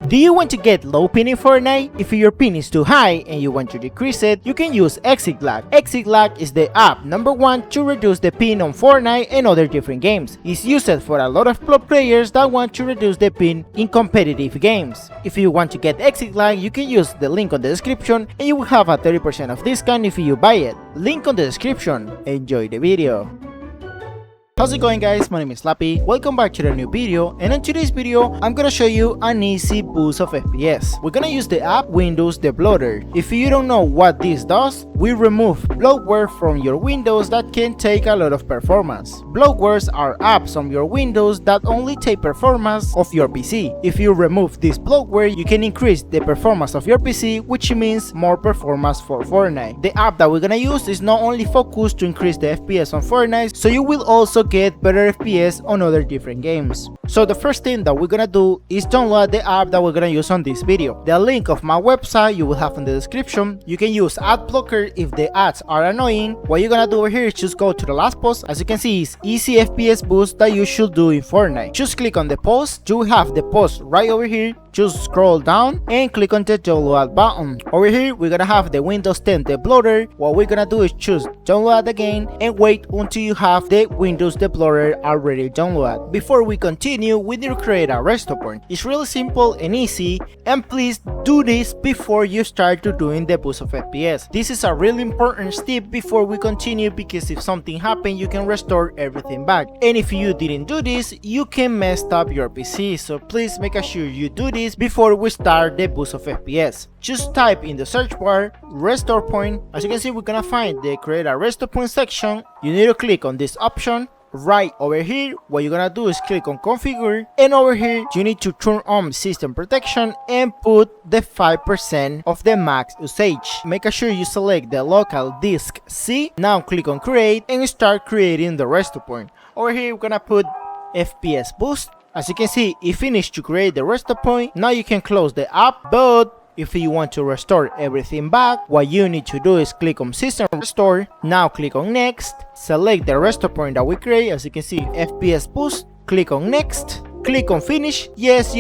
Do you want to get low ping in Fortnite? If your ping is too high and you want to decrease it, you can use Exit Lag. Exit Lag is the app #1 to reduce the ping on Fortnite and other different games. It's used for a lot of pro players that want to reduce the ping in competitive games. If you want to get Exit Lag, you can use the link on the description and you will have a 30% of discount if you buy it. Link on the description. Enjoy the video. How's it going, guys? My name is Slapi. Welcome back to the new video, and in today's video I'm gonna show you an easy boost of FPS. We're gonna use the app Windows Debloater. If you don't know what this does, we remove bloatware from your Windows that can take a lot of performance. Bloatwares are apps on your Windows that only take performance of your PC. If you remove this bloatware, you can increase the performance of your PC, which means more performance for Fortnite. The app that we're gonna use is not only focused to increase the FPS on Fortnite, so you will also get better FPS on other different games. So the first thing that we're gonna do is download the app that we're gonna use on this video. The link of my website you will have in the description. You can use ad blocker if the ads are annoying. What you're gonna do over here is just go to the last post. As you can see, it's easy FPS boost that you should do in Fortnite. Just click on the post. You have the post right over here. Just scroll down and click on the download button. Over here we're gonna have the Windows 10 debloater. What we're gonna do is choose download again and wait until you have the Windows debloater already downloaded. Before we continue, we need to create a restore point. It's really simple and easy, and please do this before you start to doing the boost of FPS. This is a really important step before we continue, because if something happens you can restore everything back, and if you didn't do this you can mess up your PC. So please make sure you do this before we start the boost of FPS. Just type in the search bar restore point. As you can see, we're gonna find the create a restore point section. You need to click on this option right over here. What you're gonna do is click on configure, and over here you need to turn on system protection and put the 5% of the max usage. Make sure you select the local disk C. Now click on create and start creating the restore point. Over here we're gonna put FPS boost. As you can see, it finished to create the restore point. Now you can close the app, but if you want to restore everything back, what you need to do is click on System Restore. Now click on Next. Select the restore point that we create. As you can see, FPS boost. Click on Next. Click on Finish. Yes,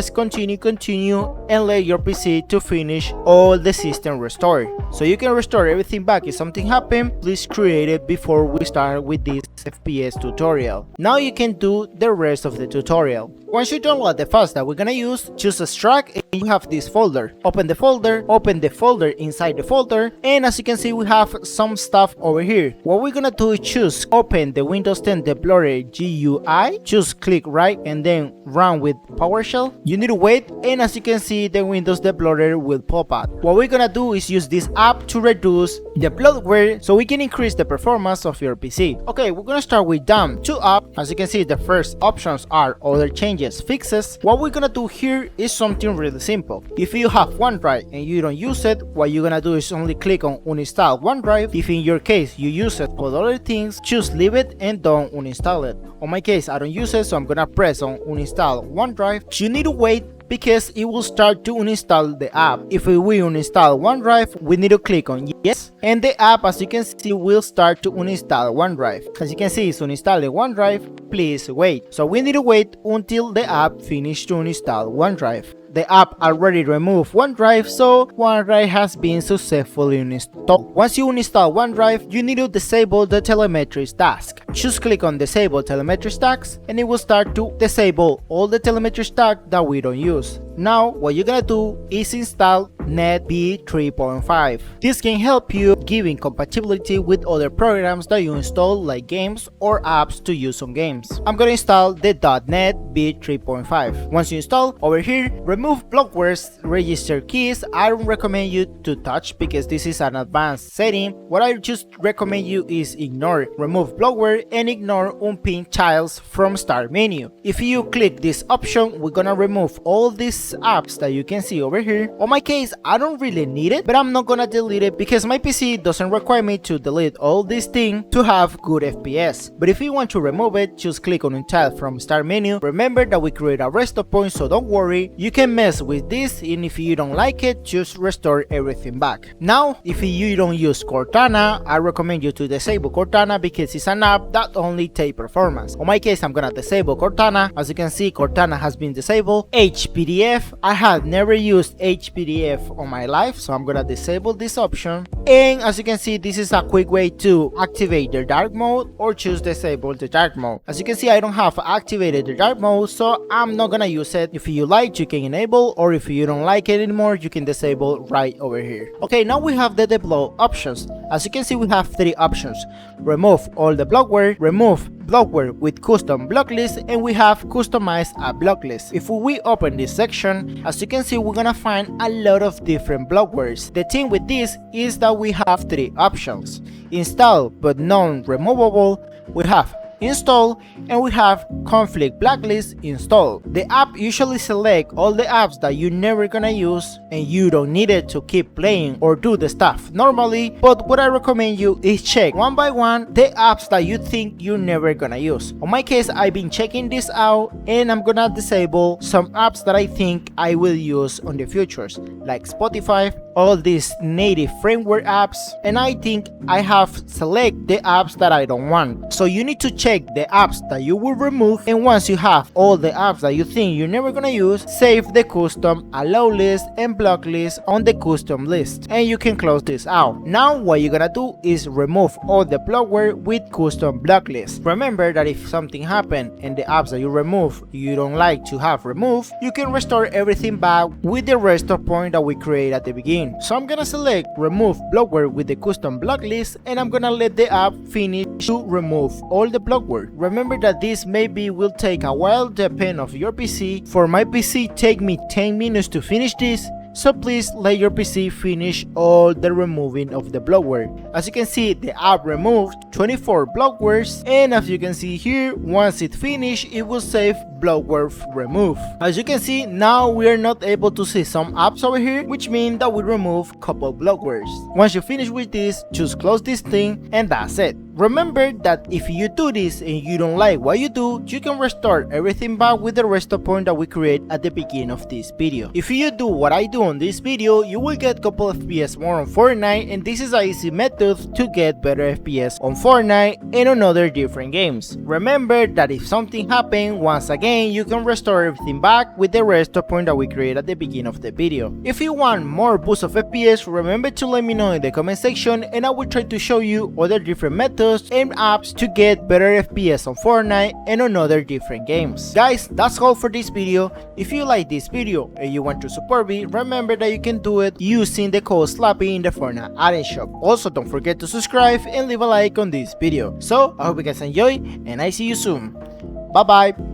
continue, and let your PC to finish all the system restore. So you can restore everything back. If something happened, please create it before we start with this FPS tutorial. Now you can do the rest of the tutorial. Once you download the files that we're gonna use, choose extract and you have this folder. Open the folder inside the folder, and as you can see we have some stuff over here. What we're gonna do is choose open the Windows 10 debloater GUI. Just click right and then run with PowerShell. You need to wait, and as you can see the Windows debloater will pop up. What we're gonna do is use this app to reduce the bloatware so we can increase the performance of your PC. Okay, we're gonna start with down to up. As you can see, the first options are other changes, fixes. What we're gonna do here is something really simple. If you have OneDrive and you don't use it, what you're gonna do is only click on uninstall OneDrive. If in your case you use it for other things, just leave it and don't uninstall it. On my case, I don't use it, so I'm gonna press on uninstall OneDrive. You need to wait because it will start to uninstall the app. If we uninstall OneDrive, we need to click on yes, and the app, as you can see, will start to uninstall OneDrive. As you can see, it's uninstalling OneDrive. Please wait. So we need to wait until the app finishes to uninstall OneDrive. The app already removed OneDrive, so OneDrive has been successfully installed. Once you install OneDrive, you need to disable the telemetry task. Just click on disable telemetry tasks and it will start to disable all the telemetry tasks that we don't use. Now what you're gonna do is install NetB 3.5. This can help you giving compatibility with other programs that you install, like games or apps to use on games. I'm gonna install the .NET-B 3.5. Once you install, over here remove bloatware's register keys. I don't recommend you to touch because this is an advanced setting. What I just recommend you is ignore, remove bloatware and ignore unpinned tiles from start menu. If you click this option, we're gonna remove all these apps that you can see over here. On my case, I don't really need it, but I'm not gonna delete it because my PC doesn't require me to delete all these things to have good FPS. But if you want to remove it, just click on Untile from start menu. Remember that we create a restore point, so don't worry, you can mess with this, and if you don't like it, just restore everything back. Now, if you don't use Cortana, I recommend you to disable Cortana because it's an app that only takes performance. On my case, I'm gonna disable Cortana. As you can see, Cortana has been disabled. HPDF HPDF. I had never used HPDF on my life, so I'm gonna disable this option. And as you can see, this is a quick way to activate the dark mode or choose disable the dark mode. As you can see, I don't have activated the dark mode, so I'm not gonna use it. If you like, you can enable, or if you don't like it anymore, you can disable right over here. Okay, now we have the deploy options. As you can see, we have three options: remove all the blockware, remove blockware with custom block list, and we have customize a block list. If we open this section, as you can see, we're gonna find a lot of different blockwares. The thing with this is that we have three options: install but non-removable, we have install, and we have conflict blacklist install. The app usually select all the apps that you're never gonna use and you don't need it to keep playing or do the stuff normally, but what I recommend you is check one by one the apps that you think you're never gonna use. On my case, I've been checking this out and I'm gonna disable some apps that I think I will use on the futures, like Spotify, all these native framework apps, and I think I have select the apps that I don't want. So you need to check the apps that you will remove, and once you have all the apps that you think you're never gonna use, save the custom allow list and block list on the custom list, and you can close this out. Now what you're gonna do is remove all the blockware with custom block list. Remember that if something happened and the apps that you remove you don't like to have removed, you can restore everything back with the restore point that we create at the beginning. So I'm gonna select remove blockware with the custom block list, and I'm gonna let the app finish to remove all the blockware. Remember that this maybe will take a while depending on your PC. For my PC, take me 10 minutes to finish this, so please let your PC finish all the removing of the blockware. As you can see, the app removed 24 blockwares, and as you can see here, once it finished, it will save blockware remove. As you can see, now we are not able to see some apps over here, which means that we remove couple blockwares. Once you finish with this, just close this thing, and that's it. Remember that if you do this and you don't like what you do, you can restore everything back with the restore point that we create at the beginning of this video. If you do what I do on this video, you will get couple FPS more on Fortnite, and this is an easy method to get better FPS on Fortnite and on other different games. Remember that if something happens, once again, you can restore everything back with the restore point that we create at the beginning of the video. If you want more boost of FPS, remember to let me know in the comment section, and I will try to show you other different methods and apps to get better FPS on Fortnite and on other different games. Guys, that's all for this video. If you like this video and you want to support me, remember that you can do it using the code Slapi in the Fortnite item shop. Also, don't forget to subscribe and leave a like on this video. So I hope you guys enjoy, and I see you soon. Bye bye.